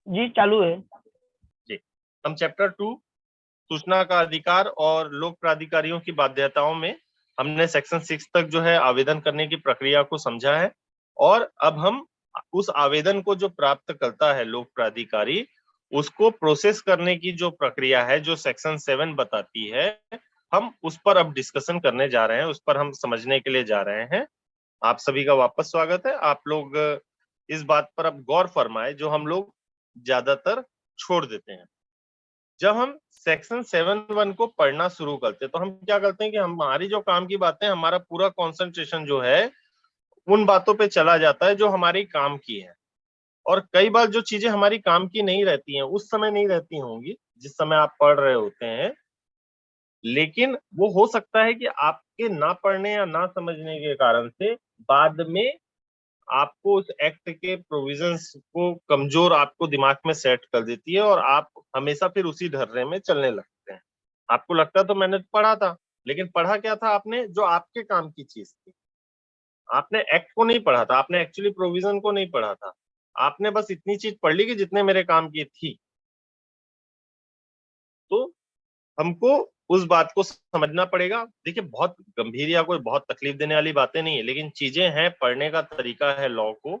जी चालू है। जी, हम चैप्टर 2 सूचना का अधिकार और लोक प्राधिकारियों की बाध्यताओं में हमने सेक्शन 6 तक जो है आवेदन करने की प्रक्रिया को समझा है। और अब हम उस आवेदन को जो प्राप्त करता है लोक प्राधिकारी, उसको प्रोसेस करने की जो प्रक्रिया है जो सेक्शन 7 बताती है, हम उस पर अब डिस्कशन करने जा रहे हैं, उस पर हम समझने के लिए जा रहे हैं। आप सभी का वापस स्वागत है। आप लोग इस बात पर अब गौर फरमाए जो हम लोग ज्यादातर छोड़ देते हैं। जब हम सेक्शन 7(1) को पढ़ना शुरू करते हैं तो हम क्या करते हैं कि हमारी जो काम की बातें, हमारा पूरा कंसंट्रेशन जो है उन बातों पे चला जाता है जो हमारी काम की है। और कई बार जो चीजें हमारी काम की नहीं रहती हैं, उस समय नहीं रहती होंगी जिस समय आप पढ़ रहे होते हैं, लेकिन वो हो सकता है कि आपके ना पढ़ने या ना समझने के कारण से बाद में आपको उस एक्ट के प्रोविजंस को कमजोर आपको दिमाग में सेट कर देती है और आप हमेशा फिर उसी ढर्रे में चलने लगते हैं। आपको लगता तो मैंने पढ़ा था, लेकिन पढ़ा क्या था आपने? जो आपके काम की चीज थी। आपने एक्ट को नहीं पढ़ा था, आपने एक्चुअली प्रोविजन को नहीं पढ़ा था। आपने बस इतनी चीज पढ़ ली कि जितने मेरे काम की थी। तो हमको उस बात को समझना पड़ेगा। देखिए, बहुत गंभीर या कोई बहुत तकलीफ देने वाली बातें नहीं है, लेकिन चीजें हैं, पढ़ने का तरीका है लॉ को।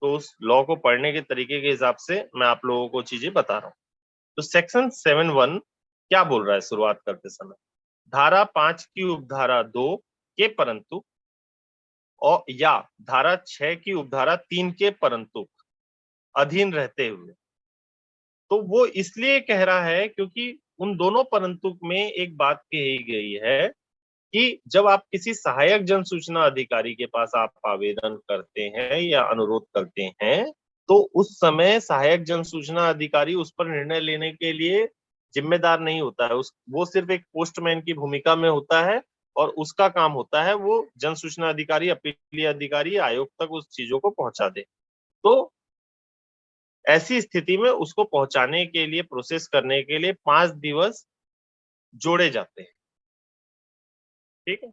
तो उस लॉ को पढ़ने के तरीके के हिसाब से मैं आप लोगों को चीजें बता रहा हूँ। तो सेक्शन 7(1) क्या बोल रहा है शुरुआत करते समय? धारा 5 की उपधारा 2 के परंतु और या धारा 6 की उपधारा 3 के परंतु अधीन रहते हुए। तो वो इसलिए कह रहा है क्योंकि उन दोनों परंतु में एक बात कही गई है कि जब आप किसी सहायक जन सूचना अधिकारी के पास आप आवेदन करते हैं या अनुरोध करते हैं, तो उस समय सहायक जन सूचना अधिकारी उस पर निर्णय लेने के लिए जिम्मेदार नहीं होता है। उस वो सिर्फ एक पोस्टमैन की भूमिका में होता है और उसका काम होता है वो जन सूचना अधिकारी, अपीलीय अधिकारी, आयोग तक उस चीजों को पहुंचा दे। तो ऐसी स्थिति में उसको पहुंचाने के लिए, प्रोसेस करने के लिए 5 दिवस जोड़े जाते हैं। ठीक है।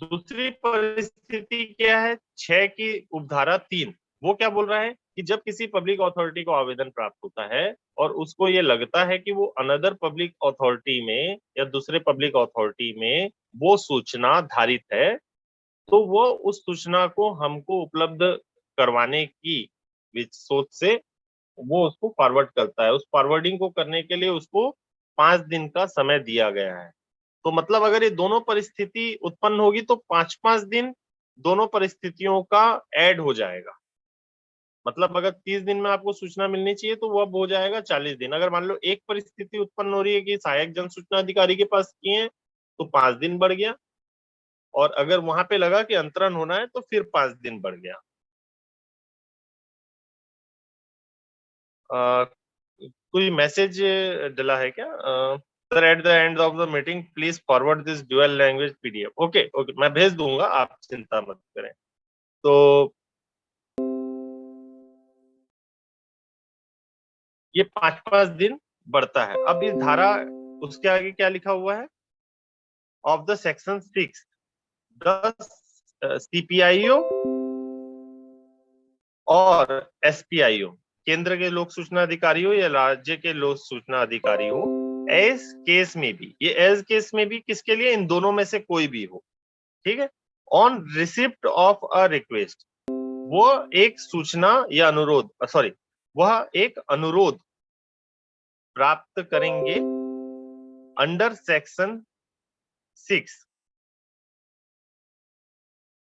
दूसरी परिस्थिति क्या है? 6 की उपधारा 3, वो क्या बोल रहा है कि जब किसी पब्लिक अथॉरिटी को आवेदन प्राप्त होता है और उसको ये लगता है कि वो अनदर पब्लिक अथॉरिटी में या दूसरे पब्लिक अथॉरिटी में वो सूचना धारित है, तो वो उस सूचना को हमको उपलब्ध करवाने की सोच से वो उसको फॉरवर्ड करता है। उस फॉरवर्डिंग को करने के लिए उसको 5 दिन का समय दिया गया है। तो मतलब अगर ये दोनों परिस्थिति उत्पन्न होगी तो 5-5 दिन दोनों परिस्थितियों का ऐड हो जाएगा। मतलब अगर 30 दिन में आपको सूचना मिलनी चाहिए तो वो अब हो जाएगा 40 दिन। अगर मान लो एक परिस्थिति उत्पन्न हो रही है कि सहायक जन सूचना अधिकारी के पास किए हैं तो 5 दिन बढ़ गया, और अगर वहां पे लगा कि अंतरण होना है तो फिर 5 दिन बढ़ गया। कोई मैसेज डला है क्या? Sir, at the end of the meeting please forward this dual language PDF. Okay okay, मैं भेज दूंगा, आप चिंता मत करें। तो ये 5-5 दिन बढ़ता है। अब इस धारा, उसके आगे क्या लिखा हुआ है? Of the section 6 the CPIO और एसपीआईओ, केंद्र के लोक सूचना अधिकारी हो या राज्य के लोक सूचना अधिकारी हो, एज केस में भी, ये एज केस में भी किसके लिए? इन दोनों में से कोई भी हो। ठीक है। On receipt of a request, वो एक सूचना या अनुरोध, सॉरी, वह एक अनुरोध प्राप्त करेंगे अंडर सेक्शन 6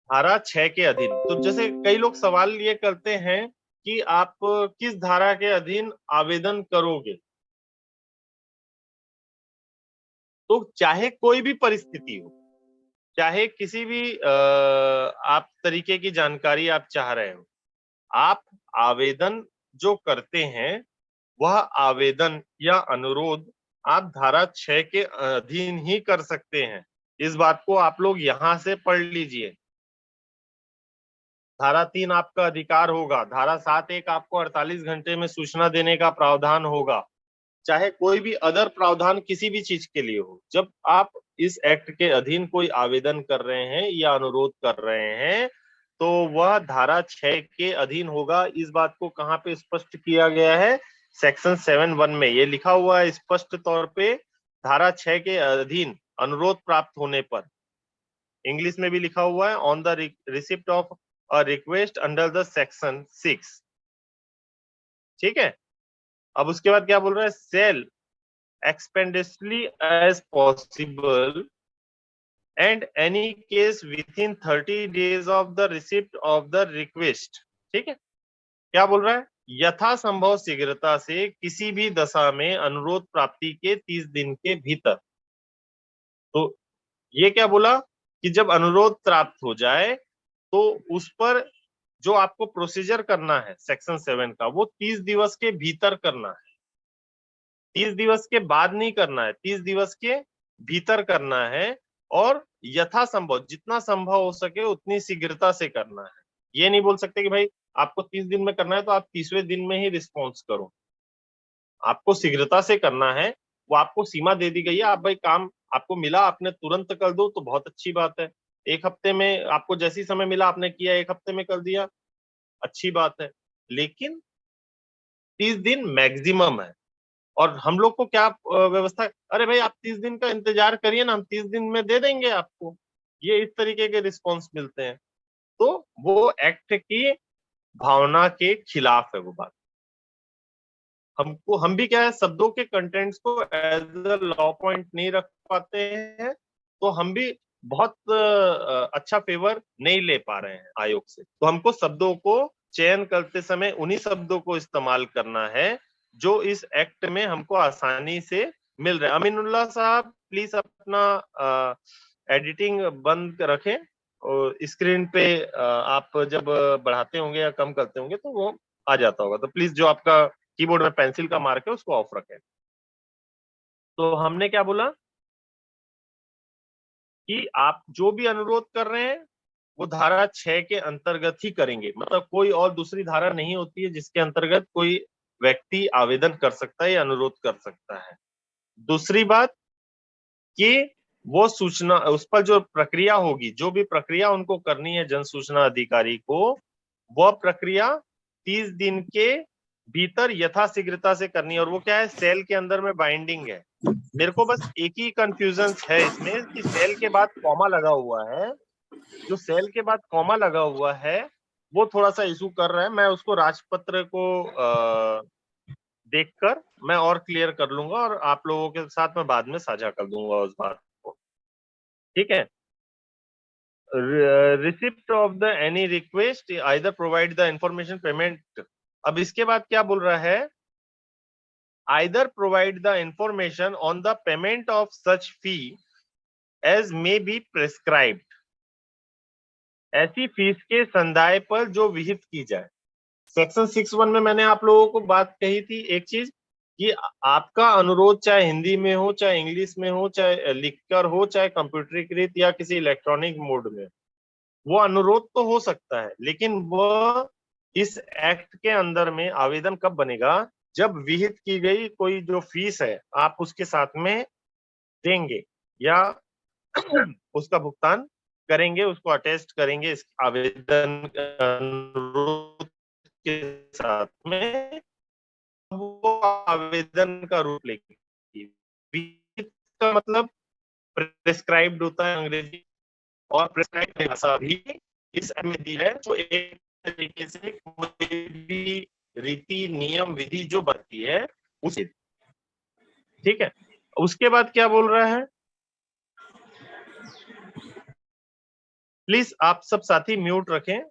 धारा 6 के अधीन। तो जैसे कई लोग सवाल ये करते हैं कि आप किस धारा के अधीन आवेदन करोगे, तो चाहे कोई भी परिस्थिति हो, चाहे किसी भी आप तरीके की जानकारी आप चाह रहे हो, आप आवेदन जो करते हैं वह आवेदन या अनुरोध आप धारा 6 के अधीन ही कर सकते हैं। इस बात को आप लोग यहां से पढ़ लीजिए। धारा 3 आपका अधिकार होगा, धारा 7(1) आपको 48 घंटे में सूचना देने का प्रावधान होगा, चाहे कोई भी अदर प्रावधान किसी भी चीज के लिए हो। जब आप इस एक्ट के अधीन कोई आवेदन कर रहे हैं या अनुरोध कर रहे हैं तो वह धारा 6 के अधीन होगा। इस बात को कहाँ पे स्पष्ट किया गया है सेक्शन 7(1) में ये लिखा हुआ है स्पष्ट तौर पे, धारा 6 के अधीन अनुरोध प्राप्त होने पर, इंग्लिश में भी लिखा हुआ है on the receipt of a request under the section 6। ठीक है, अब उसके बाद क्या बोल रहा है, sell expeditiously as possible and any case within 30 days of the receipt of the request। ठीक है, क्या बोल रहा है, यथासंभव शीघ्रता से किसी भी दशा में अनुरोध प्राप्ति के 30 दिन के भीतर। तो ये क्या बोला कि जब अनुरोध प्राप्त हो जाए तो उस पर जो आपको प्रोसीजर करना है सेक्शन 7 का, वो 30 दिवस के भीतर करना है, 30 दिवस के बाद नहीं करना है, 30 दिवस के भीतर करना है, और यथासंभव जितना संभव हो सके उतनी शीघ्रता से करना है। ये नहीं बोल सकते कि भाई आपको 30 दिन में करना है तो आप 30वें दिन में ही रिस्पॉन्स करो, आपको शीघ्रता से करना है। वो आपको सीमा दे दी गई है, आप भाई काम आपको मिला आपने तुरंत कर दो तो बहुत अच्छी बात है, एक हफ्ते में आपको जैसी समय मिला आपने किया, एक हफ्ते में कर दिया, अच्छी बात है। लेकिन 30 दिन मैक्सिमम है, और हम लोग को क्या व्यवस्था, अरे भाई आप 30 दिन का इंतजार करिए ना, हम 30 दिन में दे देंगे आपको, ये इस तरीके के रिस्पॉन्स मिलते हैं। तो वो एक्ट की भावना के खिलाफ है वो बात। हम भी क्या है, शब्दों के कंटेंट्स को एज अ लॉ पॉइंट नहीं रख पाते हैं, तो हम भी बहुत अच्छा फेवर नहीं ले पा रहे हैं आयोग से। तो हमको शब्दों को चयन करते समय उन्हीं शब्दों को इस्तेमाल करना है जो इस एक्ट में हमको आसानी से मिल रहे हैं। अमीनुल्लाह साहब प्लीज अपना एडिटिंग बंद रखें, और स्क्रीन पे आप जब बढ़ाते होंगे या कम करते होंगे तो वो आ जाता होगा, तो प्लीज जो आपका कीबोर्ड में पेंसिल का मार्क है उसको ऑफ रखें। तो हमने क्या बोला कि आप जो भी अनुरोध कर रहे हैं वो धारा 6 के अंतर्गत ही करेंगे, मतलब कोई और दूसरी धारा नहीं होती है जिसके अंतर्गत कोई व्यक्ति आवेदन कर सकता है या अनुरोध कर सकता है। दूसरी बात कि वो सूचना, उस पर जो प्रक्रिया होगी, जो भी प्रक्रिया उनको करनी है जन सूचना अधिकारी को, वह प्रक्रिया 30 दिन के भीतर यथाशीघ्रता से करनी है। और वो क्या है, सेल के अंदर में बाइंडिंग है। मेरे को बस एक ही कंफ्यूजन है इसमें कि सेल के बाद कॉमा लगा हुआ है, जो सेल के बाद कॉमा लगा हुआ है वो थोड़ा सा इशू कर रहा है। मैं उसको राजपत्र को देखकर मैं और क्लियर कर लूंगा, और आप लोगों के साथ मैं बाद में साझा कर दूंगा उस बात को। ठीक है, receipt of the any request either provide the information payment. अब इसके बाद क्या बोल रहा है, either provide the information on the payment of such fee as may be prescribed, ऐसी फीस के संदाय पर जो विहित की जाए। सेक्शन 6(1) में मैंने आप लोगों को बात कही थी एक चीज, कि आपका अनुरोध चाहे हिंदी में हो, चाहे इंग्लिश में हो, चाहे लिखकर हो, चाहे कंप्यूटरीकृत या किसी इलेक्ट्रॉनिक मोड में, वो अनुरोध तो हो सकता है, लेकिन वो इस एक्ट के अंदर में आवेदन कब बनेगा, जब विहित की गई कोई जो फीस है आप उसके साथ में देंगे या उसका भुगतान करेंगे, उसको अटेस्ट करेंगे इस आवेदन अनुरोध के साथ में, वो आवेदन का रूप लेगी। विहित का मतलब प्रेस्क्राइब्ड होता है अंग्रेजी, और प्रेस्क्राइब्ड भाषा भी इस में दी है, तो एक तरीके से कोई भी रीति नियम विधि जो बनती है उसे। ठीक है, उसके बाद क्या बोल रहा है, प्लीज आप सब साथी म्यूट रखें,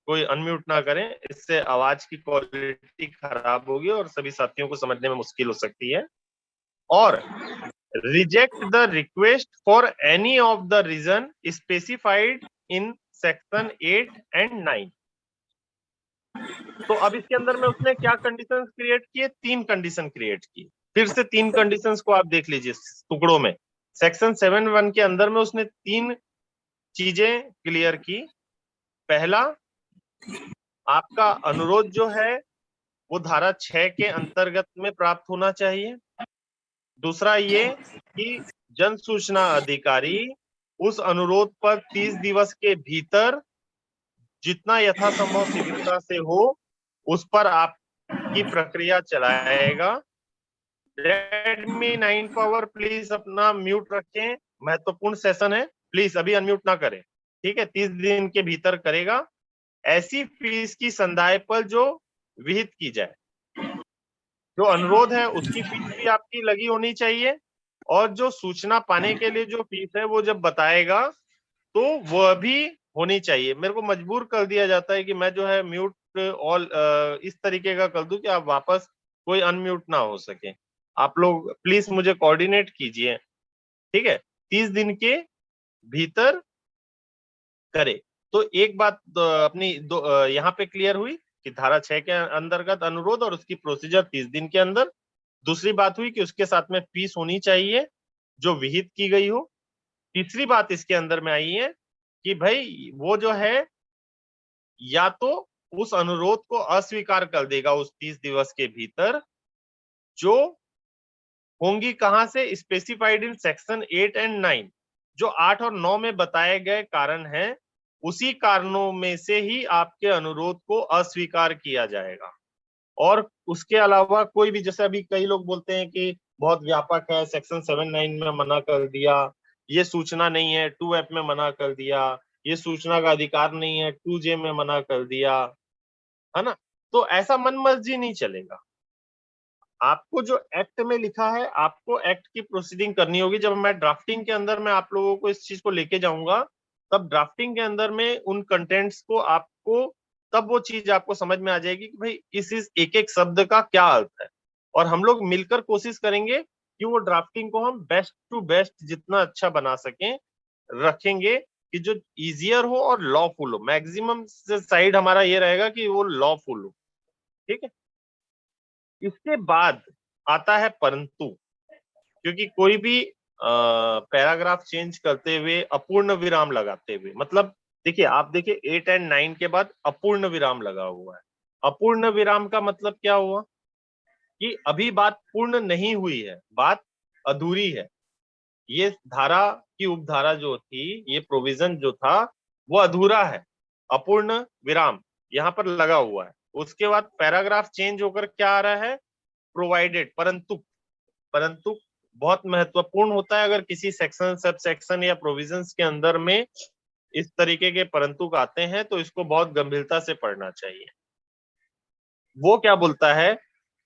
कोई अनम्यूट ना करें, इससे आवाज की क्वालिटी खराब होगी और सभी साथियों को समझने में मुश्किल हो सकती है। और reject the request for any of the reason specified in section 8 and 9। तो अब इसके अंदर में उसने क्या कंडीशन क्रिएट किए, 3 कंडीशन क्रिएट की। फिर से 3 कंडीशंस को आप देख लीजिए टुकड़ों में। सेक्शन 7(1) के अंदर में उसने 3 चीजें क्लियर की। पहला, आपका अनुरोध जो है वो धारा 6 के अंतर्गत में प्राप्त होना चाहिए। दूसरा ये कि जन सूचना अधिकारी उस अनुरोध पर 30 दिवस के भीतर जितना यथासंभव शीघ्रता से हो उस पर आप की प्रक्रिया चलाएगा। रेडमी 9 पावर प्लीज अपना म्यूट रखें, महत्वपूर्ण सेशन है, प्लीज अभी अनम्यूट ना करें, ठीक है। 30 दिन के भीतर करेगा। ऐसी फीस की संदाय पर जो विहित की जाए, जो अनुरोध है उसकी फीस भी आपकी लगी होनी चाहिए, और जो सूचना पाने के लिए जो फीस है वो जब बताएगा तो वह भी होनी चाहिए। मेरे को मजबूर कर दिया जाता है कि मैं जो है म्यूट ऑल इस तरीके का कर दूं कि आप वापस कोई अनम्यूट ना हो सके। आप लोग प्लीज मुझे कोऑर्डिनेट कीजिए, ठीक है। 30 दिन के भीतर करे। तो एक बात अपनी यहाँ पे क्लियर हुई कि धारा 6 के अंतर्गत अनुरोध और उसकी प्रोसीजर 30 दिन के अंदर। दूसरी बात हुई कि उसके साथ में फीस होनी चाहिए जो विहित की गई हो। तीसरी बात इसके अंदर में आई है कि भाई वो जो है या तो उस अनुरोध को अस्वीकार कर देगा उस 30 दिवस के भीतर, जो होंगी कहां से, स्पेसिफाइड इन सेक्शन 8 एंड 9। जो 8 और 9 में बताए गए कारण हैं, उसी कारणों में से ही आपके अनुरोध को अस्वीकार किया जाएगा। और उसके अलावा कोई भी, जैसे अभी कई लोग बोलते हैं कि बहुत व्यापक है, सेक्शन 7-9 में मना कर दिया, ये सूचना नहीं है, 2F में मना कर दिया, ये सूचना का अधिकार नहीं है, 2J में मना कर दिया, है ना। तो ऐसा मन मर्जी नहीं चलेगा। आपको जो एक्ट में लिखा है, आपको एक्ट की प्रोसीडिंग करनी होगी। जब मैं ड्राफ्टिंग के अंदर में आप लोगों को इस चीज को लेके जाऊंगा, तब ड्राफ्टिंग के अंदर में उन कंटेंट्स को आपको, तब वो चीज आपको समझ में आ जाएगी कि भाई इस एक एक शब्द का क्या अर्थ है। और हम लोग मिलकर कोशिश करेंगे कि वो ड्राफ्टिंग को हम बेस्ट टू बेस्ट जितना अच्छा बना सकें, रखेंगे कि जो इजियर हो और लॉफुल हो। मैक्सिमम से साइड हमारा ये रहेगा कि वो लॉफुल हो, ठीक है। इसके बाद आता है परंतु। क्योंकि कोई भी पैराग्राफ चेंज करते हुए अपूर्ण विराम लगाते हुए, मतलब देखिए, आप देखिए 8 एंड 9 के बाद अपूर्ण विराम लगा हुआ है। अपूर्ण विराम का मतलब क्या हुआ कि अभी बात पूर्ण नहीं हुई है, बात अधूरी है। ये धारा की उपधारा जो थी, ये प्रोविजन जो था, वो अधूरा है। अपूर्ण विराम यहाँ पर लगा हुआ है। उसके बाद पैराग्राफ चेंज होकर क्या आ रहा है, प्रोवाइडेड, परंतु। परंतु बहुत महत्वपूर्ण होता है। अगर किसी सेक्शन, सब सेक्शन या प्रोविजंस के अंदर में इस तरीके के परंतु आते हैं तो इसको बहुत गंभीरता से पढ़ना चाहिए। वो क्या बोलता है,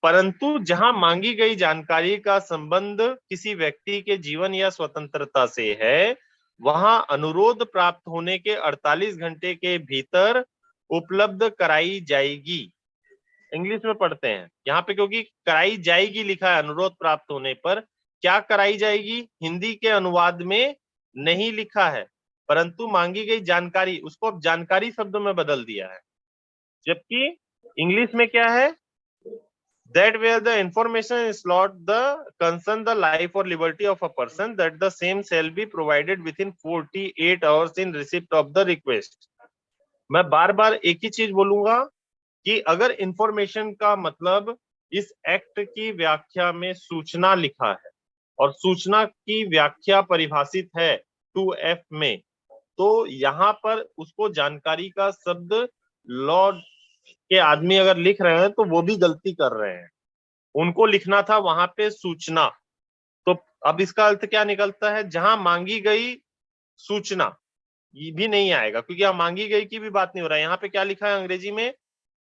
परंतु जहां मांगी गई जानकारी का संबंध किसी व्यक्ति के जीवन या स्वतंत्रता से है, वहां अनुरोध प्राप्त होने के 48 घंटे के भीतर उपलब्ध कराई जाएगी। इंग्लिश में पढ़ते हैं यहाँ पे, क्योंकि कराई जाएगी लिखा है अनुरोध प्राप्त होने पर। क्या कराई जाएगी, हिंदी के अनुवाद में नहीं लिखा है, परंतु मांगी गई जानकारी, उसको अब जानकारी शब्द में बदल दिया है। जबकि इंग्लिश में क्या है, that where the information is not the concern the life or liberty of a person, that the same shall be provided within 48 hours in receipt of the request। मैं बार बार एक ही चीज बोलूंगा कि अगर इंफॉर्मेशन का मतलब इस एक्ट की व्याख्या में सूचना लिखा है, और सूचना की व्याख्या परिभाषित है 2F में, तो यहाँ पर उसको जानकारी का शब्द लॉ के आदमी अगर लिख रहे हैं तो वो भी गलती कर रहे हैं। उनको लिखना था वहां पे सूचना। तो अब इसका अर्थ क्या निकलता है, जहां मांगी गई सूचना, ये भी नहीं आएगा, क्योंकि यहाँ मांगी गई की भी बात नहीं हो रहा है। यहाँ पे क्या लिखा है अंग्रेजी में,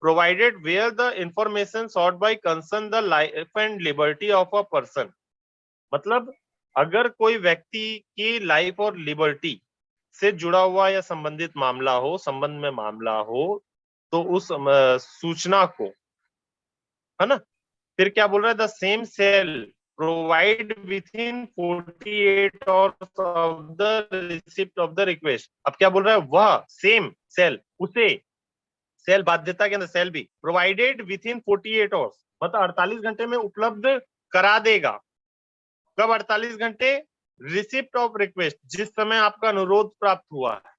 provided where the information sought by concern the life and liberty of a person. मतलब अगर कोई व्यक्ति की लाइफ और लिबर्टी से जुड़ा हुआ या संबंधित मामला हो, संबंध में मामला हो, तो उस सूचना को, है ना। फिर क्या बोल रहा है, the same shall provide within 48 hours of the receipt of the request. अब क्या बोल रहा है, वह सेम सेल, उसे, सेल बाध्यता के अंदर सेल भी, प्रोवाइडेड विथ इन 48 आवर्स, मतलब 48 घंटे में उपलब्ध करा देगा। कब 48 घंटे, रिसिप्ट ऑफ रिक्वेस्ट, जिस समय आपका अनुरोध प्राप्त हुआ है।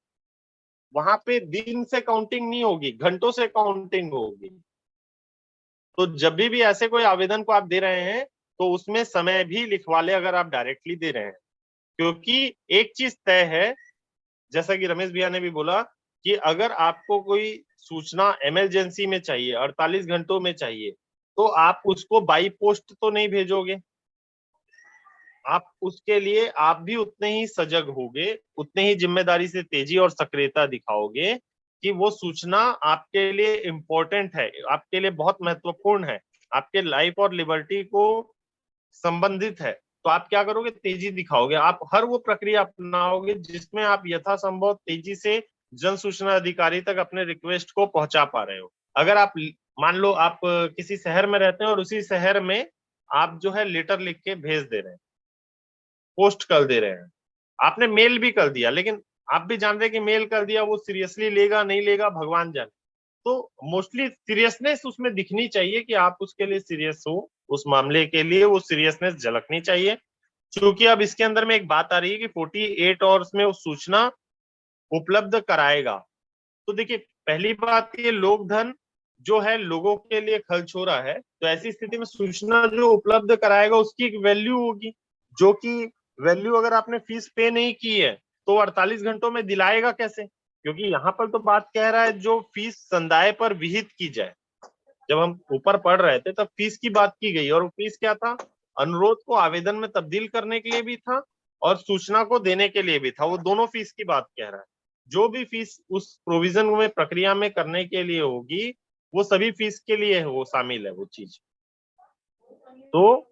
वहां पे दिन से काउंटिंग नहीं होगी, घंटों से काउंटिंग होगी। तो जब भी ऐसे कोई आवेदन को आप दे रहे हैं तो उसमें समय भी लिखवा ले, अगर आप डायरेक्टली दे रहे हैं। क्योंकि एक चीज तय है, जैसा कि रमेश भैया ने भी बोला, कि अगर आपको कोई सूचना इमरजेंसी में चाहिए, 48 घंटों में चाहिए, तो आप उसको बाई पोस्ट तो नहीं भेजोगे, आप उसके लिए आप भी उतने ही सजग होगे, उतने ही जिम्मेदारी से तेजी और सक्रियता दिखाओगे कि वो सूचना आपके लिए इम्पोर्टेंट है, आपके लिए बहुत महत्वपूर्ण है, आपके लाइफ और लिबर्टी को संबंधित है। तो आप क्या करोगे, तेजी दिखाओगे, आप हर वो प्रक्रिया अपनाओगे जिसमें आप यथासंभव तेजी से जन सूचना अधिकारी तक अपने रिक्वेस्ट को पहुंचा पा रहे हो। अगर आप मान लो आप किसी शहर में रहते हैं और उसी शहर में आप जो है लेटर लिख के भेज दे रहे हैं, पोस्ट कर दे रहे हैं, आपने मेल भी कर दिया, लेकिन आप भी जान रहे हैं कि मेल कर दिया, वो सीरियसली लेगा नहीं लेगा भगवान जाने। तो मोस्टली सीरियसनेस उसमें दिखनी चाहिए कि आप उसके लिए सीरियस हो, उस मामले के लिए वो सीरियसनेस झलकनी चाहिए। क्योंकि अब इसके अंदर में एक बात आ रही है कि 48 आवर्स में वो सूचना उपलब्ध कराएगा। तो देखिए, पहली बात, ये लोक धन जो है लोगों के लिए खर्च हो रहा है, तो ऐसी स्थिति में सूचना जो उपलब्ध कराएगा उसकी एक वैल्यू होगी, जो कि वैल्यू अगर आपने फीस पे नहीं की है तो 48 घंटों में दिलाएगा कैसे? क्योंकि यहाँ पर तो बात कह रहा है जो फीस संदाय पर विहित की जाए। जब हम ऊपर पढ़ रहे थे तब फीस की बात की गई, और फीस क्या था, अनुरोध को आवेदन में तब्दील करने के लिए भी था और सूचना को देने के लिए भी था, वो दोनों फीस की बात कह रहा है। जो भी फीस उस प्रोविजन में प्रक्रिया में करने के लिए होगी वो सभी फीस के लिए वो शामिल है वो चीज। तो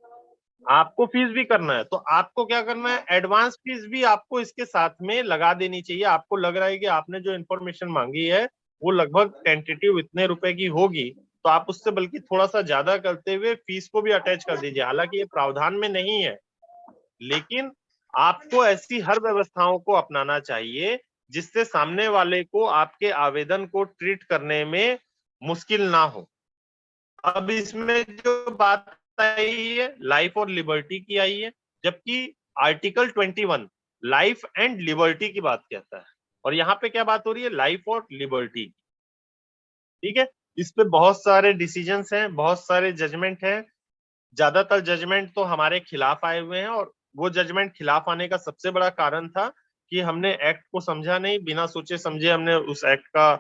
आपको फीस भी करना है, तो आपको क्या करना है, एडवांस फीस भी आपको इसके साथ में लगा देनी चाहिए। आपको लग रहा है कि आपने जो इन्फॉर्मेशन मांगी है वो लगभग टेंटेटिव इतने रुपए की होगी, तो आप उससे बल्कि थोड़ा सा ज्यादा करते हुए फीस को भी अटैच कर दीजिए। हालांकि ये प्रावधान में नहीं है, लेकिन आपको ऐसी हर व्यवस्थाओं को अपनाना चाहिए जिससे सामने वाले को आपके आवेदन को ट्रीट करने में मुश्किल ना हो। अब इसमें जो बात आई है लाइफ और लिबर्टी की आई है, जबकि आर्टिकल 21 लाइफ एंड लिबर्टी की बात कहता है, और यहाँ पे क्या बात हो रही है, लाइफ और लिबर्टी। ठीक है, इस पे बहुत सारे डिसीजंस हैं, बहुत सारे जजमेंट हैं, ज्यादातर जजमेंट तो हमारे खिलाफ आए हुए हैं, और वो जजमेंट खिलाफ आने का सबसे बड़ा कारण था कि हमने एक्ट को समझा नहीं, बिना सोचे समझे हमने उस एक्ट का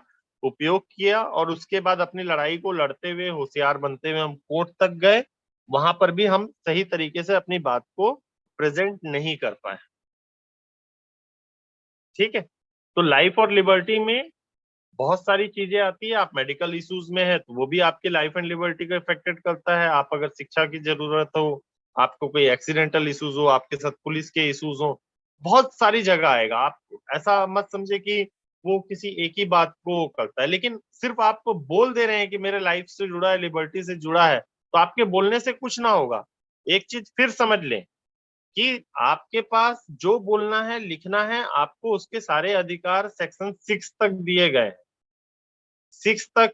उपयोग किया, और उसके बाद अपनी लड़ाई को लड़ते हुए होशियार बनते हुए हम कोर्ट तक गए, वहां पर भी हम सही तरीके से अपनी बात को प्रेजेंट नहीं कर पाए। ठीक है, तो लाइफ और लिबर्टी में बहुत सारी चीजें आती है। आप मेडिकल इश्यूज में है तो वो भी आपके लाइफ एंड लिबर्टी को इफेक्टेड करता है। आप अगर शिक्षा की जरूरत हो, आपको कोई एक्सीडेंटल इश्यूज हो, आपके साथ पुलिस के इश्यूज हो, बहुत सारी जगह आएगा। आप ऐसा मत समझे कि वो किसी एक ही बात को करता है, लेकिन सिर्फ आपको बोल दे रहे हैं कि मेरे लाइफ से जुड़ा है, लिबर्टी से जुड़ा है, तो आपके बोलने से कुछ ना होगा। एक चीज फिर समझ लें कि आपके पास जो बोलना है, लिखना है, आपको उसके सारे अधिकार सेक्शन 6 तक दिए गए हैं। 6 तक,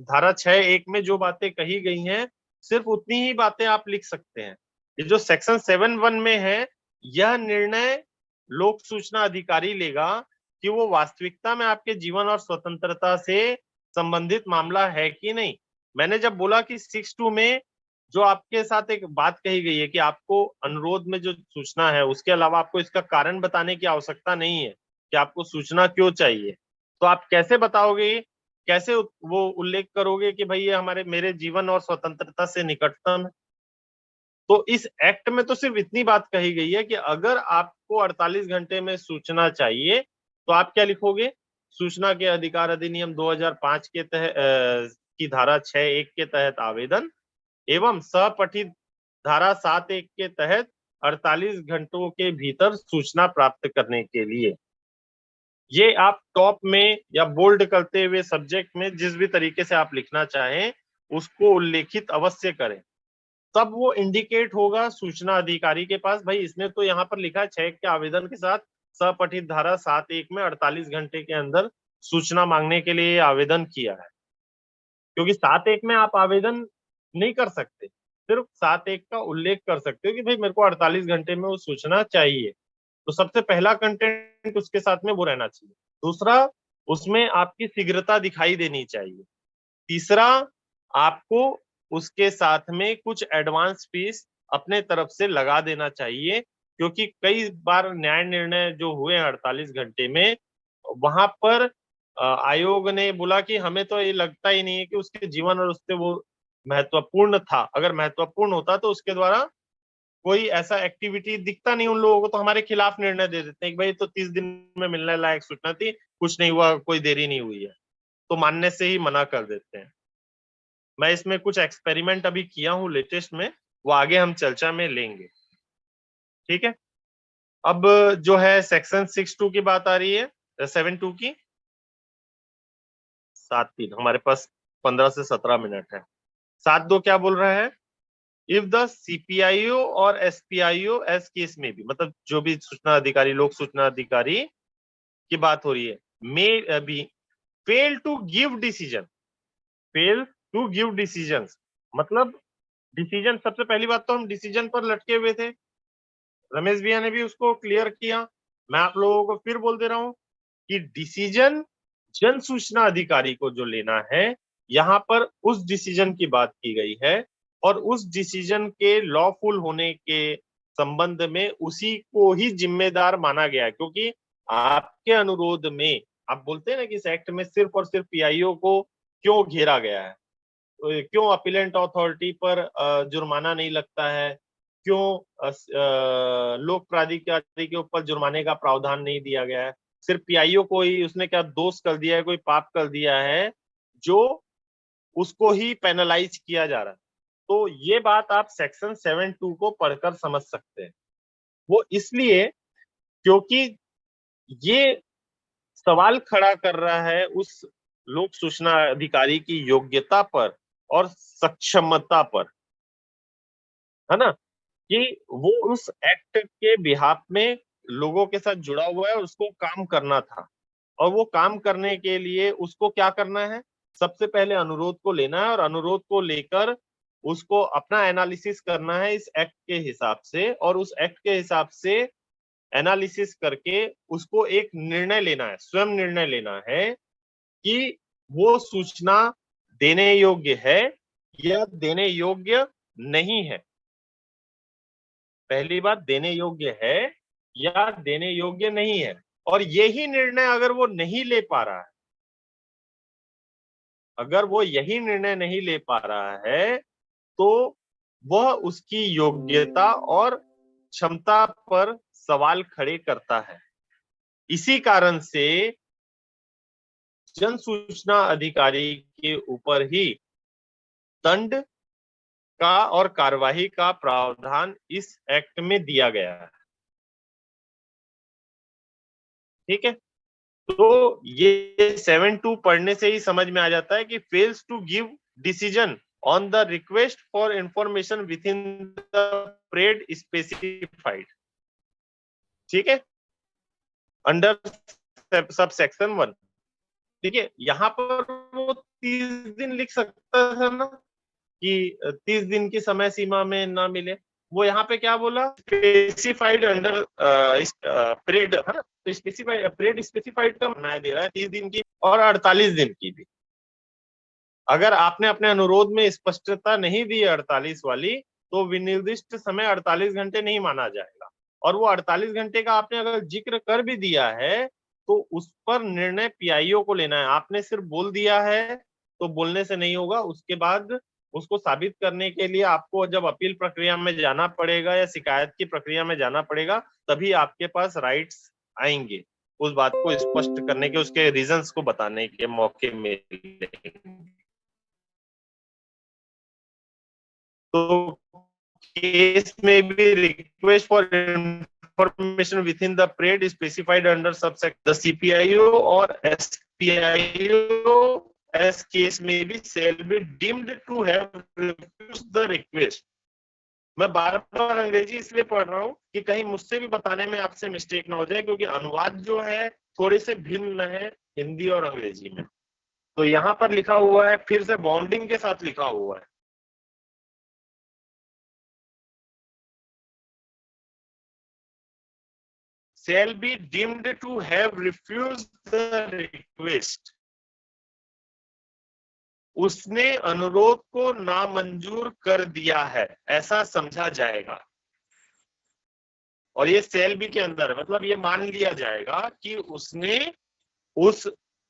धारा 6(1) में जो बातें कही गई हैं सिर्फ उतनी ही बातें आप लिख सकते हैं। ये जो सेक्शन 7(1) में है, यह निर्णय लोक सूचना अधिकारी लेगा कि वो वास्तविकता में आपके जीवन और स्वतंत्रता से संबंधित मामला है कि नहीं। मैंने जब बोला कि 6(2) में जो आपके साथ एक बात कही गई है कि आपको अनुरोध में जो सूचना है उसके अलावा आपको इसका कारण बताने की आवश्यकता नहीं है कि आपको सूचना क्यों चाहिए, तो आप कैसे बताओगे, कैसे वो उल्लेख करोगे कि भाई ये हमारे मेरे जीवन और स्वतंत्रता से निकटतम है। तो इस एक्ट में तो सिर्फ इतनी बात कही गई है कि अगर आपको 48 घंटे में सूचना चाहिए तो आप क्या लिखोगे, सूचना के अधिकार अधिनियम 2005 के तहत की धारा 6(1) के तहत आवेदन एवं सपठित धारा 7(1) के तहत 48 घंटों के भीतर सूचना प्राप्त करने के लिए। ये आप टॉप में या बोल्ड करते हुए सब्जेक्ट में जिस भी तरीके से आप लिखना चाहें उसको उल्लेखित अवश्य करें, तब वो इंडिकेट होगा सूचना अधिकारी के पास, भाई इसने तो यहाँ पर लिखा है 6 के आवेदन के साथ सपठित धारा 7(1) में 48 घंटे के अंदर सूचना मांगने के लिए आवेदन किया है। क्योंकि 7(1) में आप आवेदन नहीं कर सकते, सिर्फ 7(1) का उल्लेख कर सकते हो कि भाई मेरे को 48 घंटे में वो सूचना चाहिए। तो सबसे पहला कंटेंट उसके साथ में वो रहना चाहिए। दूसरा, उसमें आपकी शीघ्रता दिखाई देनी चाहिए। तीसरा, आपको उसके साथ में कुछ एडवांस फीस अपने तरफ से लगा देना चाहिए, क्योंकि कई बार न्याय निर्णय जो हुए 48 घंटे में, वहां पर आयोग ने बोला कि हमें तो ये लगता ही नहीं है कि उसके जीवन और उससे वो महत्वपूर्ण था, अगर महत्वपूर्ण होता तो उसके द्वारा कोई ऐसा एक्टिविटी दिखता नहीं उन लोगों को, तो हमारे खिलाफ निर्णय दे देते हैं कि भाई तो 30 दिन में मिलने लायक सूचना थी, कुछ नहीं हुआ, कोई देरी नहीं हुई है, तो मानने से ही मना कर देते हैं। मैं इसमें कुछ एक्सपेरिमेंट अभी किया हूं लेटेस्ट में, वो आगे हम चर्चा में लेंगे। ठीक है, अब जो है सेक्शन 6.2 की बात आ रही है, 7.2 की। 7.3 हमारे पास 15 से 17 मिनट है। 7.2 क्या बोल रहा है? इफ द सीपीआईओ और एसपीआईओ एस केस में भी, मतलब जो भी सूचना अधिकारी, लोक सूचना अधिकारी की बात हो रही है, may be fail to give decision, fail to give decision, मतलब डिसीजन, सबसे पहली बात तो हम डिसीजन पर लटके हुए थे, रमेश भैया ने भी उसको क्लियर किया। मैं आप लोगों को फिर बोल दे रहा हूं कि डिसीजन जन सूचना अधिकारी को जो लेना है, यहां पर उस डिसीजन की बात की गई है, और उस डिसीजन के लॉफुल होने के संबंध में उसी को ही जिम्मेदार माना गया है, क्योंकि आपके अनुरोध में आप बोलते हैं ना कि इस एक्ट में सिर्फ और सिर्फ पीआईओ को क्यों घेरा गया है, क्यों अपीलेंट अथॉरिटी पर जुर्माना नहीं लगता है, क्यों लोक प्राधिकारी के ऊपर जुर्माने का प्रावधान नहीं दिया गया है, सिर्फ पीआईओ को ही उसने क्या दोष कर दिया है, कोई पाप कर दिया है जो उसको ही पेनलाइज किया जा रहा है। तो ये बात आप सेक्शन 7.2 को पढ़कर समझ सकते हैं। वो इसलिए क्योंकि ये सवाल खड़ा कर रहा है उस लोक सूचना अधिकारी की योग्यता पर और सक्षमता पर, है ना, कि वो उस एक्ट के बिहाफ में लोगों के साथ जुड़ा हुआ है और उसको काम करना था, और वो काम करने के लिए उसको क्या करना है, सबसे पहले अनुरोध को लेना है, और अनुरोध को लेकर उसको अपना एनालिसिस करना है इस एक्ट के हिसाब से, और उस एक्ट के हिसाब से एनालिसिस करके उसको एक निर्णय लेना है, स्वयं निर्णय लेना है कि वो सूचना देने योग्य है या देने योग्य नहीं है। पहली बात, देने योग्य है या देने योग्य नहीं है, और यही निर्णय अगर वो नहीं ले पा रहा है, अगर वो यही निर्णय नहीं ले पा रहा है, तो वह उसकी योग्यता और क्षमता पर सवाल खड़े करता है। इसी कारण से जन सूचना अधिकारी के ऊपर ही दंड का और कार्यवाही का प्रावधान इस एक्ट में दिया गया है। ठीक है, तो ये 7.2 पढ़ने से ही समझ में आ जाता है कि fails to give decision on the request for information within the period specified. ठीक है, अंडर सब सेक्शन 1। ठीक है, यहाँ पर वो 30 दिन लिख सकता था ना कि 30 दिन की समय सीमा में ना मिले, वो यहाँ पे क्या बोला, स्पेसिफाइड अंडर पीरियड, है ना, तो स्पेसिफाइड पीरियड स्पेसिफाइड का बनाया दे रहा है 30 दिन की और 48 दिन की भी। अगर आपने अपने अनुरोध में स्पष्टता नहीं दी 48 वाली, तो विनिर्दिष्ट समय 48 घंटे नहीं माना जाएगा, और वो 48 घंटे का आपने अगर जिक्र कर भी दिया है तो उस पर निर्णय पीआईओ को लेना है। आपने सिर्फ बोल दिया है तो बोलने से नहीं होगा, उसके बाद उसको साबित करने के लिए आपको जब अपील प्रक्रिया में जाना पड़ेगा या शिकायत की प्रक्रिया में जाना पड़ेगा, तभी आपके पास राइट्स आएंगे, उस बात को स्पष्ट करने के, उसके रीजंस को बताने के मौके मिलेंगे। तो केस में भी request for information within the period specified under subsection the CPIO और एसपीआईओ एस केस में भी shall be deemed to have refused the request। मैं बार बार अंग्रेजी इसलिए पढ़ रहा हूँ कि कहीं मुझसे भी बताने में आपसे मिस्टेक ना हो जाए, क्योंकि अनुवाद जो है थोड़े से भिन्न है हिंदी और अंग्रेजी में। तो यहाँ पर लिखा हुआ है, फिर से बाउंडिंग के साथ लिखा हुआ है, shall be deemed to have refused the request। उसने अनुरोध को नामंजूर कर दिया है, ऐसा समझा जाएगा। और ये सेल बी के अंदर, मतलब ये मान लिया जाएगा कि उसने उस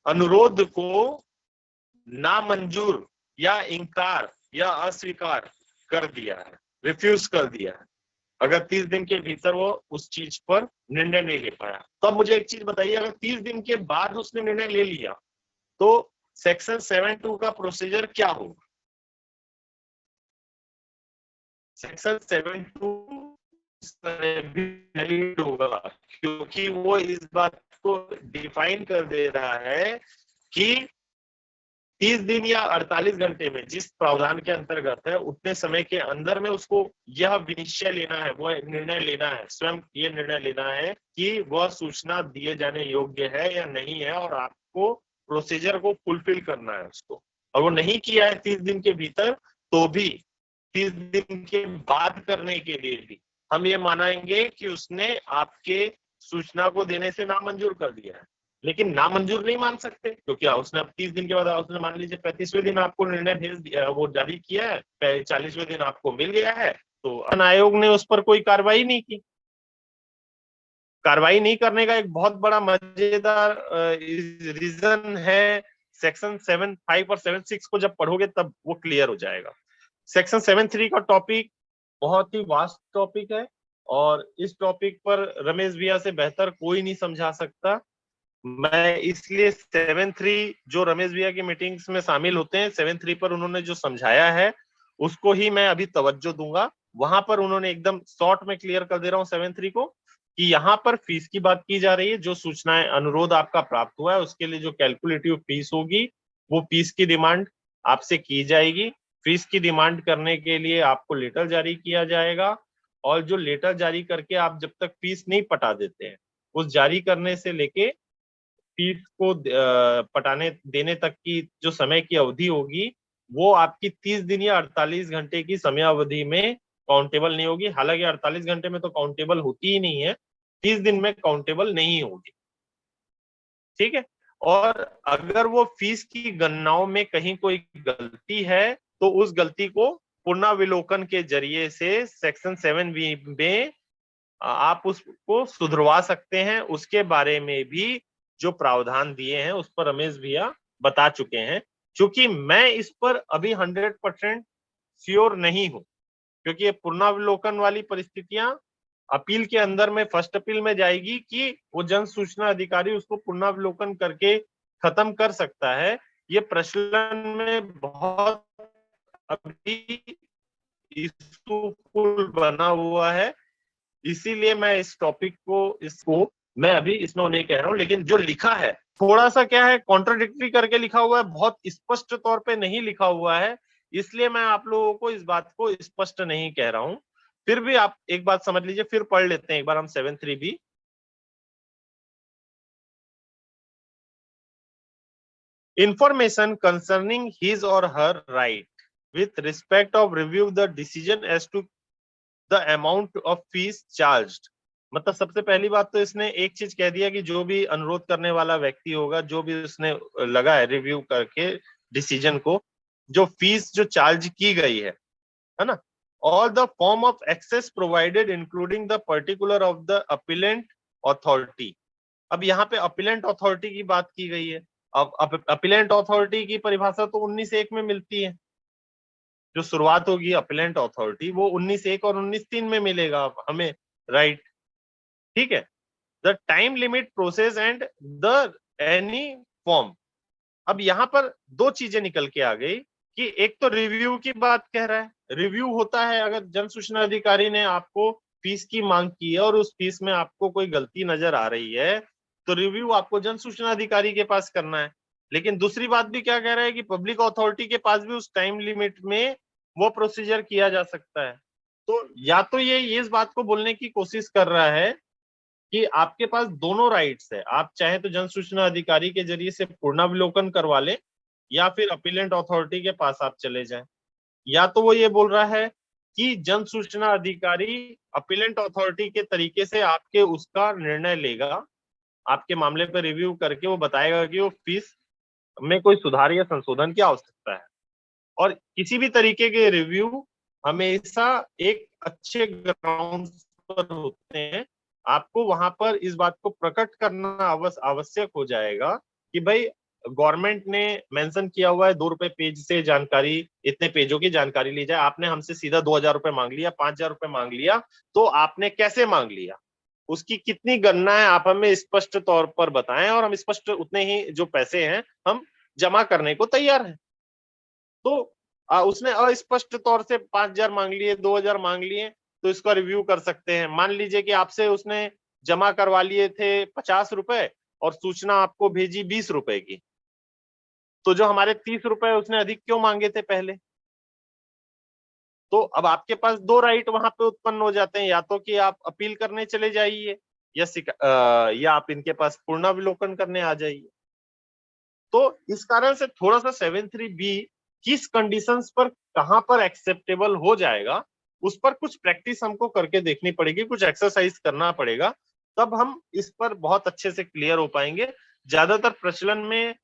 अनुरोध को नामंजूर या इंकार या अस्वीकार कर दिया है, रिफ्यूज कर दिया है, अगर 30 दिन के भीतर वो उस चीज पर निर्णय नहीं ले पाया, तो अब मुझे एक चीज बताइए, अगर 30 दिन के बाद उसने निर्णय ले लिया तो सेक्शन 7(2) का प्रोसीजर क्या होगा? सेक्शन 7(2) भी वैलिड होगा, क्योंकि वो इस बात को डिफाइन कर दे रहा है कि 30 दिन या 48 घंटे में, जिस प्रावधान के अंतर्गत है, उतने समय के अंदर में उसको यह विनिश्चय लेना है, वो निर्णय लेना है, स्वयं ये निर्णय लेना है कि वह सूचना दिए जाने योग्य है या नहीं है, और आपको प्रोसीजर को फुलफिल करना है उसको। और वो नहीं किया है 30 दिन के भीतर, तो भी 30 दिन के बाद करने के लिए भी हम ये मानेंगे कि उसने आपके सूचना को देने से नामंजूर कर दिया है। लेकिन नामंजूर नहीं मान सकते, क्योंकि उसने अब 30 दिन के बाद उसने मान लीजिए 35वें दिन आपको निर्णय भेज दिया, वो जारी किया है, 40वें दिन आपको मिल गया है, तो आयोग ने उस पर कोई कार्रवाई नहीं की। कार्रवाई नहीं करने का एक बहुत बड़ा मजेदार रीजन है, सेक्शन 7(5) और 7(6) को जब पढ़ोगे तब वो क्लियर हो जाएगा। सेक्शन 7(3) का टॉपिक बहुत ही वास्ट टॉपिक है, और इस टॉपिक पर रमेश भैया से बेहतर कोई नहीं समझा सकता। मैं इसलिए 7(3) जो रमेश भैया की मीटिंग्स में शामिल होते हैं, 7(3) पर उन्होंने जो समझाया है उसको ही मैं अभी तवज्जो दूंगा। वहां पर उन्होंने एकदम शॉर्ट में क्लियर कर दे रहा हूँ 7(3) को, कि यहाँ पर फीस की बात की जा रही है। जो सूचनाएं अनुरोध आपका प्राप्त हुआ है उसके लिए जो कैलकुलेटिव फीस होगी, वो फीस की डिमांड आपसे की जाएगी। फीस की डिमांड करने के लिए आपको लेटर जारी किया जाएगा, और जो लेटर जारी करके आप जब तक फीस नहीं पटा देते हैं, उस जारी करने से लेके फीस को पटाने देने तक की जो समय की अवधि होगी, वो आपकी 30 दिन या 48 घंटे की समयावधि में काउंटेबल नहीं होगी। हालांकि 48 घंटे में तो काउंटेबल होती ही नहीं है, 30 दिन में काउंटेबल नहीं होगी। ठीक है। और अगर वो फीस की गणनाओं में कहीं कोई गलती है, तो उस गलती को पुनर्विलोकन के जरिए से सेक्शन 7(b) में आप उसको सुधरवा सकते हैं। उसके बारे में भी जो प्रावधान दिए हैं उस पर रमेश भैया बता चुके हैं। क्योंकि मैं इस पर अभी 100% श्योर नहीं हूं, क्योंकि ये पुनर्विलोकन वाली परिस्थितियां अपील के अंदर में फर्स्ट अपील में जाएगी कि वो जन सूचना अधिकारी उसको पुनर्विलोकन करके खत्म कर सकता है। ये प्रचलन में बहुत अभी इशूफुल बना हुआ है, इसीलिए मैं इस टॉपिक को मैं अभी इसमें नहीं कह रहा हूं। लेकिन जो लिखा है थोड़ा सा क्या है, कॉन्ट्राडिक्टरी करके लिखा हुआ है, बहुत स्पष्ट तौर पे नहीं लिखा हुआ है, इसलिए मैं आप लोगों को इस बात को स्पष्ट नहीं कह रहा हूं। फिर भी आप एक बात समझ लीजिए, फिर पढ़ लेते हैं एक बार हम 7(3) भी। इंफॉर्मेशन कंसर्निंग हिज और हर right with respect of review the decision as to the amount of fees charged। मतलब सबसे पहली बात तो इसने एक चीज कह दिया कि जो भी अनुरोध करने वाला व्यक्ति होगा, जो भी उसने लगा है रिव्यू करके डिसीजन को, जो फीस जो चार्ज की गई है ना, all the form of access provided including the particular of the appellate authority. अब यहाँ पे अपीलेंट अथॉरिटी की बात की गई है। अब अपीलेंट अथॉरिटी की परिभाषा तो 19(1) में मिलती है। जो शुरुआत होगी अपीलेंट अथॉरिटी, वो 19(1) और 19(3) में मिलेगा हमें, राइट। ठीक है। The time limit process and the any form. अब यहाँ पर दो चीजें निकल के आ गई कि एक तो रिव्यू की बात कह रहा है। रिव्यू होता है अगर जन सूचना अधिकारी ने आपको फीस की मांग की है और उस फीस में आपको कोई गलती नजर आ रही है, तो रिव्यू आपको जन सूचना अधिकारी के पास करना है। लेकिन दूसरी बात भी क्या कह रहा है कि पब्लिक अथॉरिटी के पास भी उस टाइम लिमिट में वो प्रोसीजर किया जा सकता है। तो या तो ये इस बात को बोलने की कोशिश कर रहा है कि आपके पास दोनों राइट्स है, आप चाहे तो जन सूचना अधिकारी के जरिए से पुनर्विलोकन करवा लें, या फिर अपीलेंट अथॉरिटी के पास आप चले जाएं। या तो वो ये बोल रहा है कि जन सूचना अधिकारी अपीलेंट अथॉरिटी के तरीके से आपके उसका निर्णय लेगा, आपके मामले पर रिव्यू करके वो बताएगा कि वो फीस में कोई सुधार या संशोधन की आवश्यकता है। और किसी भी तरीके के रिव्यू हमेशा एक अच्छे ग्राउंड पर होते हैं। आपको वहां पर इस बात को प्रकट करना आवश्यक हो जाएगा कि भाई गवर्नमेंट ने मेंशन किया हुआ है 2 रुपए पेज से जानकारी, इतने पेजों की जानकारी ली जाए, आपने हमसे सीधा 2,000 रुपए मांग लिया, 5,000 रुपए मांग लिया, तो आपने कैसे मांग लिया, उसकी कितनी गणना है आप हमें स्पष्ट तौर पर बताएं, और हम स्पष्ट उतने ही जो पैसे हैं हम जमा करने को तैयार हैं। तो उसने अस्पष्ट तौर से 5,000 मांग लिए, 2,000 मांग लिए, तो इसका रिव्यू कर सकते हैं। मान लीजिए कि आपसे उसने जमा करवा लिए थे 50 रुपए और सूचना आपको भेजी 20 रुपए की, तो जो हमारे 30 रुपए उसने अधिक क्यों मांगे थे पहले? तो अब आपके पास दो राइट वहां पे उत्पन्न हो जाते हैं, या तो कि आप अपील करने चले जाइए, या आप इनके पास पुनर्विलोकन करने आ जाइए। तो इस कारण से थोड़ा सा 7(3)B किस कंडीशंस पर कहां पर एक्सेप्टेबल हो जाएगा, उस पर कुछ प्रैक्टिस हमको करके देखनी पड़ेगी, कुछ एक्सरसाइज करना पड़ेगा, तब हम इस पर बहुत अच्छे से क्लियर हो पाएंगे। ज्यादातर प्रचलन में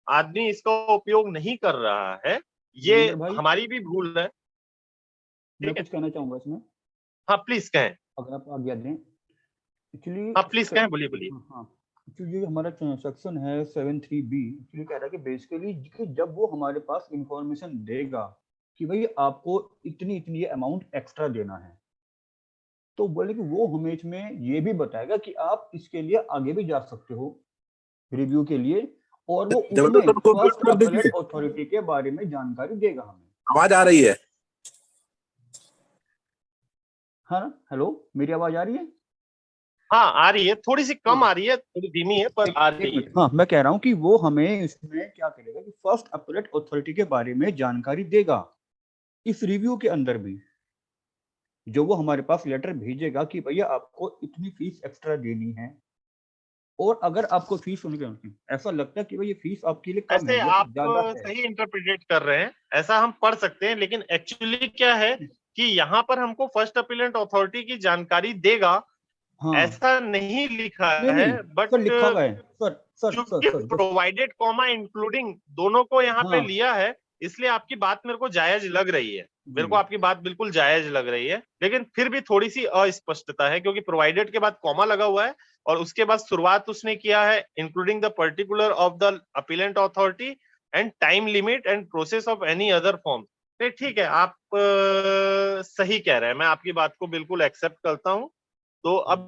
आदमी इसका उपयोग नहीं कर रहा है, ये जोगिंदर भाई, हमारी भी भूल है। मैं ठीक है, कुछ कहना चाहूंगा इसमें, हाँ प्लीज कहें। अगर आप आज्ञा दें। एक्चुअली हाँ प्लीज कहें, बोलिए बोलिए। हाँ हाँ, एक्चुअली जो हमारा सेक्शन है 7(3)B एक्चुअली कह रहा है कि बेसिकली कि जब वो हमारे पास इंफॉर्मेशन देगा कि भाई आपको इतनी इतनी अमाउंट एक्स्ट्रा देना है, तो बोले कि वो हमें इसमें ये भी बताएगा कि आप इसके लिए आगे भी जा सकते हो रिव्यू के लिए, और वो उसमें फर्स्ट अपीलेट अथॉरिटी के बारे में जानकारी देगा हमें। आवाज आ रही है? हाँ ना, हेलो, मेरी आवाज आ रही है? हाँ आ रही है, थोड़ी सी कम आ रही है, थोड़ी धीमी है, पर आ रही है। हाँ, मैं कह रहा हूँ कि वो हमें इसमें क्या करेगा कि फर्स्ट अपीलेट अथॉरिटी के बारे में जानकारी देगा इस रिव्यू के अंदर भी, जो वो हमारे पास लेटर भेजेगा कि भैया आपको इतनी फीस एक्स्ट्रा देनी है, और अगर आपको फीस ऐसा लगता है कि भाई ये फीस आपके लिए कम है ऐसे या आप ज्यादा है, सही इंटरप्रिटेट कर रहे हैं, ऐसा हम पढ़ सकते हैं, लेकिन एक्चुअली क्या है कि यहाँ पर हमको फर्स्ट अपीलेंट अथॉरिटी की जानकारी देगा, हाँ ऐसा नहीं लिखा नहीं है, नहीं बट सर, लिखा हुआ है सर चूंकि प्रोवाइडेड कॉमा इंक्लूडिंग दोनों को यहाँ पे हाँ लिया है, इसलिए आपकी बात मेरे को जायज लग रही है, मेरे को जी, आपकी बात बिल्कुल जायज लग रही है, लेकिन फिर भी थोड़ी सी अस्पष्टता है, क्योंकि प्रोवाइडेड के बाद कॉमा लगा हुआ है और उसके बाद शुरुआत उसने किया है including the particular of the appellate authority and time limit and process of any other form. ठीक है, आप सही कह रहे हैं, मैं आपकी बात को बिल्कुल एक्सेप्ट करता हूं। तो अब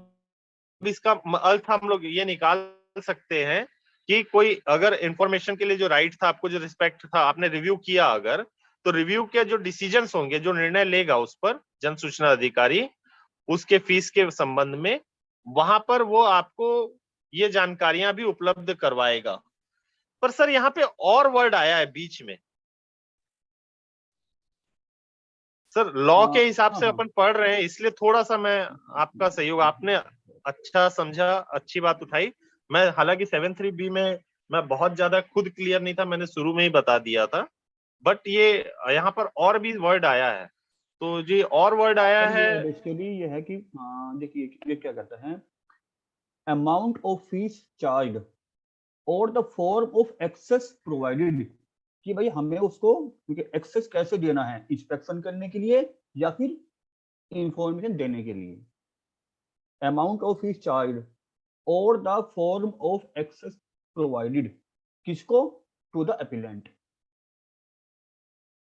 इसका अर्थ हम लोग ये निकाल सकते हैं कि कोई अगर इंफॉर्मेशन के लिए जो राइट था, आपको जो रिस्पेक्ट था, आपने रिव्यू किया अगर, तो रिव्यू के जो डिसीजंस होंगे, जो निर्णय लेगा उस पर जन सूचना अधिकारी उसके फीस के संबंध में, वहां पर वो आपको ये जानकारियां भी उपलब्ध करवाएगा। पर सर यहाँ पे और वर्ड आया है बीच में, सर लॉ के हिसाब हाँ से हाँ अपन पढ़ रहे हैं, इसलिए थोड़ा सा मैं आपका सहयोग, आपने अच्छा समझा, अच्छी बात उठाई। मैं हालांकि 7(3)B में मैं बहुत ज्यादा खुद क्लियर नहीं था, मैंने शुरू में ही बता दिया था, बट ये यहाँ पर और भी वर्ड आया है, तो जी और वर्ड आया सर, है। ये बेसिकली ये है कि देखिए ये क्या कहता है, अमाउंट ऑफ फीस चार्ज और the form of access provided, कि भाई हमें उसको एक्सेस कैसे देना है, इंस्पेक्शन करने के लिए या फिर इंफॉर्मेशन देने के लिए। अमाउंट ऑफ फीस चार्ज और the form of access provided, किसको? To the appellant.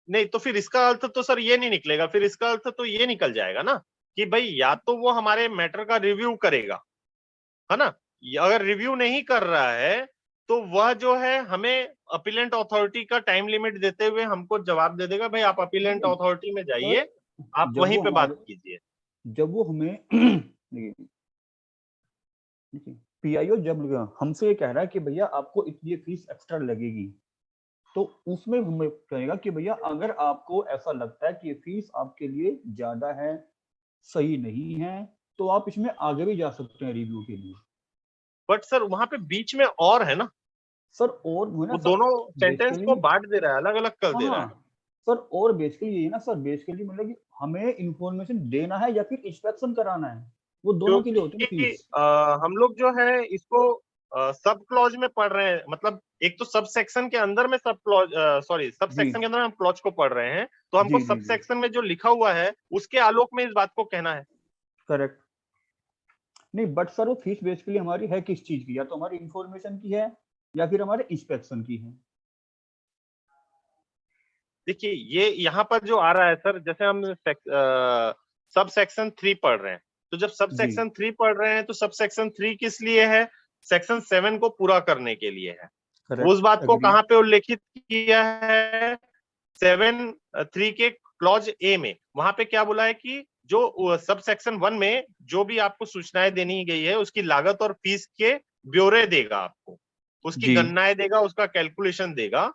नहीं तो फिर इसका अर्थ तो सर ये नहीं निकलेगा, फिर इसका अर्थ तो ये निकल जाएगा ना कि भाई या तो वो हमारे मैटर का रिव्यू करेगा, है ना, अगर रिव्यू नहीं कर रहा है तो वह जो है हमें अपीलेंट अथॉरिटी का टाइम लिमिट देते हुए हमको जवाब दे देगा, भाई आप अपीलेंट नहीं अथॉरिटी में सर, जाइए, आप जब वहीं वो पे हमारे बात कीजिए। जब वो हमें देखिए देखिए पीआईओ जब हमसे ये कह रहा है कि भैया आपको इतनी फीस एक्स्ट्रा लगेगी, तो उसमें हमें कहेगा कि भैया अगर आपको ऐसा लगता है कि ये फीस आपके लिए ज्यादा है, सही नहीं है, तो आप इसमें आगे भी जा सकते हैं रिव्यू के लिए। बट सर वहां पे बीच में और है ना, सर और वो है ना वो सर, दोनों सेंटेंस को बेसिकली बांट दे रहा है, अलग अलग कर हाँ दे रहा है। हाँ सर, और बेसिकली यही ना सर, बेसिकली मतलब कि हमें इंफॉर्मेशन देना है या फिर इंस्पेक्शन कराना है, वो दोनों के लिए होती है ना क्योंकि फीस। हम लोग जो है इसको सब क्लॉज में पढ़ रहे हैं, मतलब एक तो सब सेक्शन के अंदर में सब क्लॉज, सॉरी सब जी सेक्शन के अंदर हम क्लॉज को पढ़ रहे हैं, तो हमको जी जी सब जी, सेक्शन में जो लिखा हुआ है उसके आलोक में इस बात को कहना है। करेक्ट। नहीं बट सर, वो फीस बेसिकली हमारी है किस चीज की, या तो हमारी इंफॉर्मेशन की है या फिर हमारे इंस्पेक्शन की है? देखिए ये यहाँ पर जो आ रहा है सर, जैसे हम सब सेक्शन 3 पढ़ रहे हैं, तो जब सब जी सेक्शन 3 पढ़ रहे हैं तो सब सेक्शन 3 किस लिए है? सेक्शन 7 को पूरा करने के लिए है। उस करेक्ट, बात को एग्री। कहाँ पे उल्लेखित किया है? 7(3) के क्लॉज ए में। वहां पे क्या बोला है कि जो सब सेक्शन 1 में जो भी आपको सूचनाएं देनी गई है उसकी लागत और फीस के ब्यौरे देगा, आपको उसकी जी गणनाएं देगा, उसका कैलकुलेशन देगा,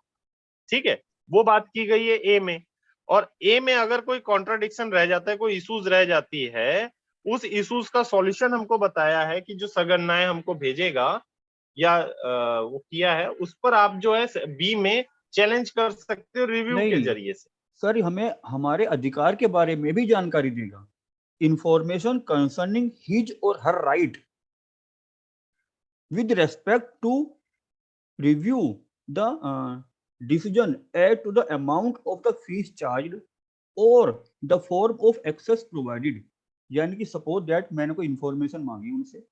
ठीक है। वो बात की गई है ए में। और ए में अगर कोई कॉन्ट्राडिक्शन रह जाता है, कोई इश्यूज रह जाती है, उस इश्यूज का सॉल्यूशन हमको बताया है कि जो सगणनाएं हमको भेजेगा या वो किया है, उस पर आप जो है बी में चैलेंज कर सकते हो रिव्यू के नहीं जरिए से। सर, हमें हमारे अधिकार के बारे में भी जानकारी देगा। इंफॉर्मेशन कंसर्निंग हिज और हर right with respect to review the decision as to the amount of the fees charged or the form of access provided। यानी कि सपोज दैट मैंने कोई इंफॉर्मेशन मांगी उनसे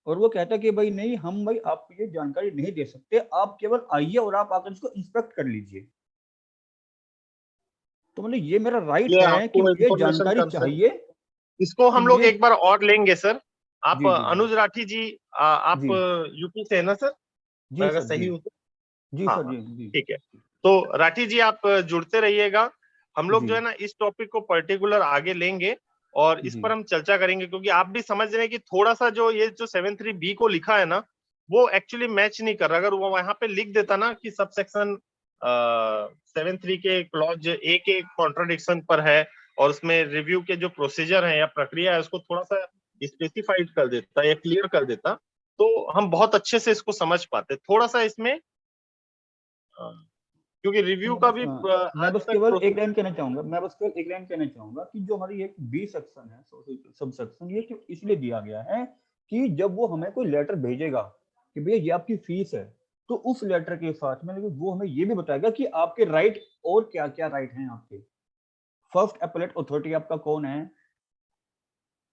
और वो कहता है कि भाई नहीं, हम भाई आपको ये जानकारी नहीं दे सकते, आप केवल आइए और आप आकर इसको इंस्पेक्ट कर लीजिए। तो मतलब ये मेरा राइट ये है कि आपको मुझे इंफॉर्मेशन जानकारी कंसर्न, चाहिए इसको कि हम लोग ये। एक बार और लेंगे सर। आप जी जी जी अनुज राठी जी, आप जी यूपी से है ना सर, मैं जी अगर सर जी सही हूँ तो? जी हाँ सर हाँ, जी जी ठीक है। तो राठी जी आप जुड़ते रहिएगा। हम लोग जी जो है ना इस टॉपिक को पर्टिकुलर आगे लेंगे और इस जी पर हम चर्चा करेंगे, क्योंकि आप भी समझ रहे हैं कि थोड़ा सा जो ये जो 7(3)B को लिखा है ना, वो एक्चुअली मैच नहीं कर रहा। अगर वो वहां पे लिख देता ना कि सब सेक्शन 7(3) के क्लॉज ए के कॉन्ट्रोडिक्शन पर है और उसमें रिव्यू के जो प्रोसीजर है या प्रक्रिया है उसको थोड़ा सा स्पेसिफाइड कर देता या क्लियर कर देता, तो हम बहुत अच्छे से इसको समझ पाते। थोड़ा सा इसमें क्योंकि तो रिव्यू का भी मैं आज बस तक केवल एक प्रोसेस। लाइन कहना चाहूंगा, मैं बस केवल एक लाइन कहना चाहूंगा कि जो हमारी एक बी सेक्शन है, सब सेक्शन, ये क्यों इसलिए दिया गया है कि जब वो हमें कोई लेटर भेजेगा कि भैया ये आपकी फीस है, तो उस लेटर के साथ में वो हमें ये भी बताएगा कि आपके राइट और क्या क्या राइट हैं आपके। फर्स्ट अपीलेट अथॉरिटी आपका कौन है,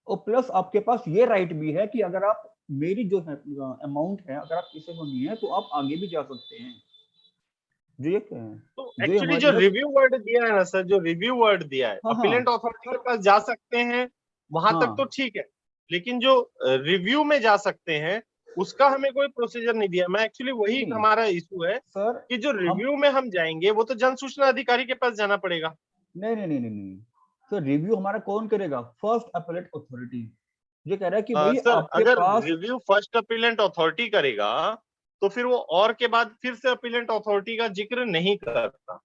और प्लस आपके पास ये राइट भी है कि अगर आप मेरी जो अमाउंट है अगर आप किसी को नहीं है तो आप आगे भी जा सकते हैं। जो ये तो जो ये एक्चुअली हमारी जो जो। रिव्यू वर्ड दिया है ना सर, जो रिव्यू वर्ड दिया है, हाँ हाँ अपीलेंट अथॉरिटी के सर। पास जा सकते हैं, वहां तक तो हाँ ठीक है। लेकिन जो रिव्यू में जा सकते हैं उसका हमें कोई प्रोसीजर नहीं दिया। मैं एक्चुअली वही नहीं हमारा इशू है सर, कि जो हम रिव्यू में हम जाएंगे वो तो जन सूचना अधिकारी के पास जाना पड़ेगा। नहीं नहीं नहीं नहीं नहीं सर, रिव्यू हमारा कौन करेगा? First appellate authority. ये कह रहा है कि भाई सर आपके अगर पास। रिव्यू फर्स्ट अपीलेंट अथॉरिटी करेगा तो फिर वो और के बाद फिर से अपीलेंट अथॉरिटी का जिक्र नहीं करता।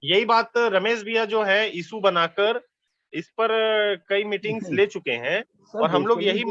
यही बात रमेश भैया जो है इशू बनाकर इस पर कई मीटिंग्स नहीं ले चुके हैं सर और हम लोग बेसिकली यही